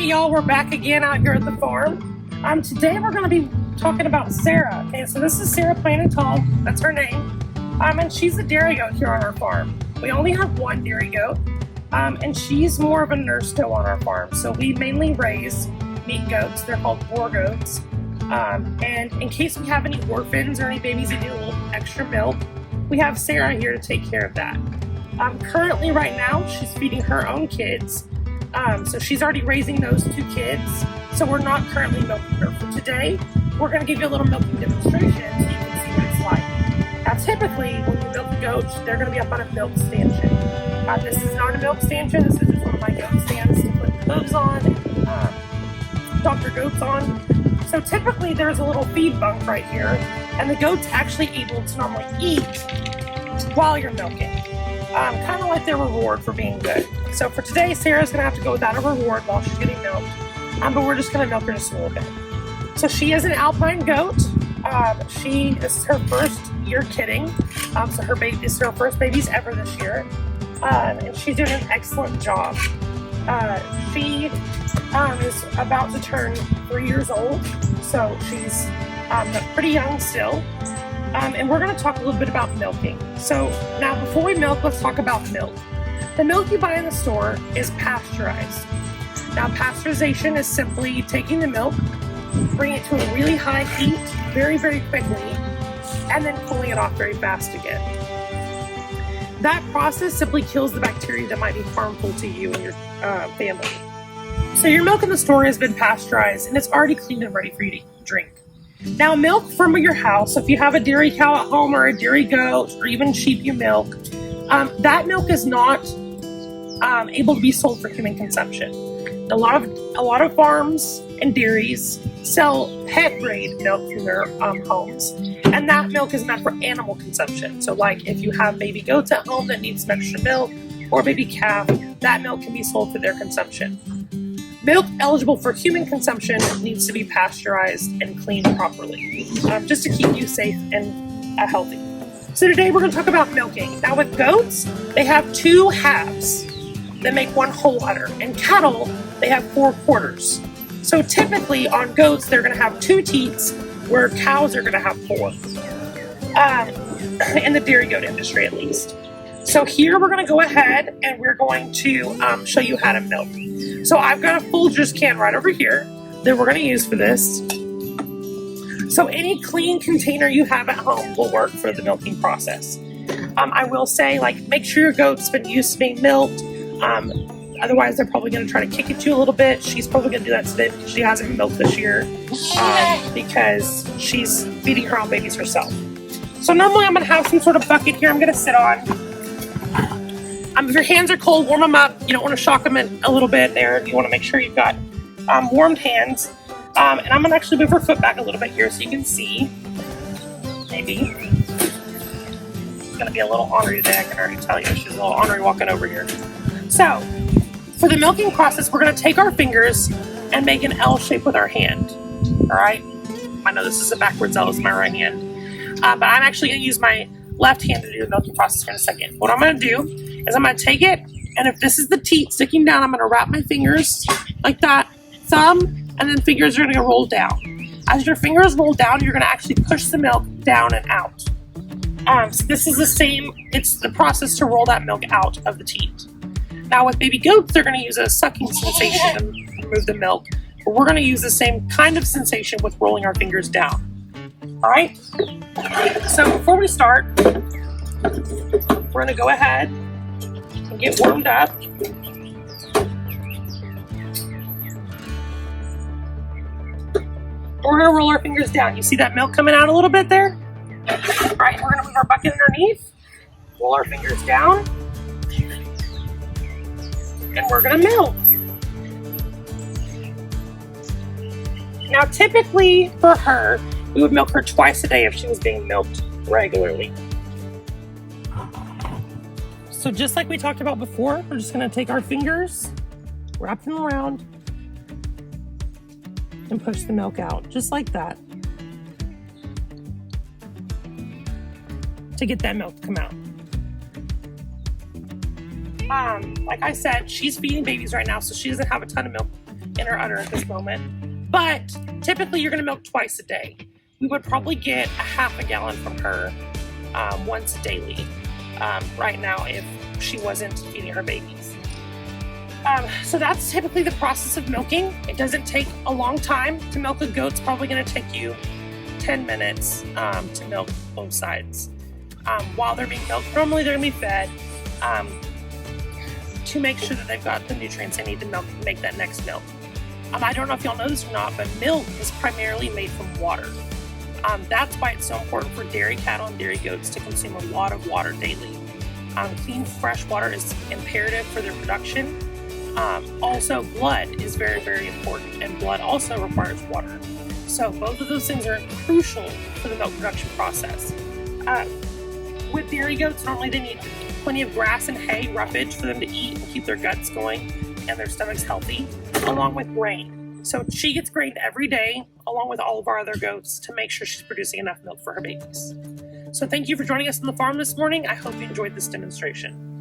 Alright y'all, we're back again out here at the farm. Today we're going to be talking about Sarah. Okay, so this is Sarah Planted Tall, that's her name. And she's a dairy goat here on our farm. We only have one dairy goat, and she's more of a nurse goat on our farm. So we mainly raise meat goats, they're called boar goats. And in case we have any orphans or any babies that need a little extra milk, we have Sarah here to take care of that. Currently right now, she's feeding her own kids. So she's already raising those 2 kids, so we're not currently milking her. For today, we're going to give you a little milking demonstration so you can see what it's like. Now typically, when you milk the goats, they're going to be up on a milk stanchion. This is not a milk stanchion, this is just one of my goat stands to put hooves on and dump your goats on. So typically there's a little feed bunk right here, and the goat's actually able to normally eat while you're milking. Kind of like their reward for being good. So for today, Sarah's going to have to go without a reward while she's getting milked, but we're just going to milk her just a little bit. So she is an Alpine goat. This is her first year kidding, so this is her first babies ever this year, and she's doing an excellent job. She is about to turn 3 years old, so she's pretty young still. And we're going to talk a little bit about milking. So now before we milk, let's talk about milk. The milk you buy in the store is pasteurized. Now pasteurization is simply taking the milk, bringing it to a really high heat very, very quickly, and then cooling it off very fast again. That process simply kills the bacteria that might be harmful to you and your family. So your milk in the store has been pasteurized and it's already cleaned and ready for you to drink. Now milk from your house, if you have a dairy cow at home or a dairy goat or even sheep you milk, that milk is not able to be sold for human consumption. A lot of farms and dairies sell pet grade milk from their homes, and that milk is meant for animal consumption. So like if you have baby goats at home that need some extra milk, or baby calf, that milk can be sold for their consumption. Milk eligible for human consumption needs to be pasteurized and cleaned properly, just to keep you safe and healthy. So today we're going to talk about milking. Now with goats, they have 2 halves that make 1 whole udder. In cattle, they have 4 quarters. So typically on goats, they're going to have 2 teats, where cows are going to have 4. In the dairy goat industry at least. So here we're going to go ahead and we're going to show you how to milk. So I've got a Folgers can right over here that we're going to use for this. So any clean container you have at home will work for the milking process. I will say, make sure your goat's been used to being milked. Otherwise, they're probably going to try to kick at you a little bit. She's probably going to do that today because she hasn't been milked this year because she's feeding her own babies herself. So normally I'm going to have some sort of bucket here I'm going to sit on. If your hands are cold, warm them up. You don't want to shock them a little bit there. You want to make sure you've got warmed hands. And I'm going to actually move her foot back a little bit here so you can see. Maybe. It's going to be a little ornery today, I can already tell you. She's a little ornery walking over here. So, for the milking process, we're going to take our fingers and make an L shape with our hand. Alright? I know this is a backwards L, it's my right hand. But I'm actually going to use my left hand to do the milking process here in a second. What I'm going to do is I'm going to take it, and if this is the teat sticking down, I'm going to wrap my fingers like that, thumb, and then fingers are going to roll down. As your fingers roll down, you're going to actually push the milk down and out. So this is it's the process to roll that milk out of the teat. Now with baby goats, they're going to use a sucking sensation to remove the milk, but we're going to use the same kind of sensation with rolling our fingers down. Alright? So before we start, we're going to go ahead and get warmed up. We're going to roll our fingers down. You see that milk coming out a little bit there? Alright, we're going to move our bucket underneath, roll our fingers down, and we're going to milk. Now typically for her, we would milk her twice a day if she was being milked regularly. So just like we talked about before, we're just going to take our fingers, wrap them around, and push the milk out, just like that, to get that milk to come out. Like I said, she's feeding babies right now, so she doesn't have a ton of milk in her udder at this moment. But typically you're gonna milk twice a day. We would probably get a half a gallon from her once daily right now if she wasn't feeding her babies. So that's typically the process of milking. It doesn't take a long time to milk a goat. It's probably gonna take you 10 minutes to milk both sides. While they're being milked, normally they're gonna be fed to make sure that they've got the nutrients they need to make that next milk. I don't know if y'all know this or not, but milk is primarily made from water. That's why it's so important for dairy cattle and dairy goats to consume a lot of water daily. Clean, fresh water is imperative for their production. Also, blood is very, very important, and blood also requires water. So both of those things are crucial for the milk production process. With dairy goats, normally they need plenty of grass and hay, roughage for them to eat and keep their guts going and their stomachs healthy, along with grain. So she gets grain every day, along with all of our other goats, to make sure she's producing enough milk for her babies. So thank you for joining us on the farm this morning. I hope you enjoyed this demonstration.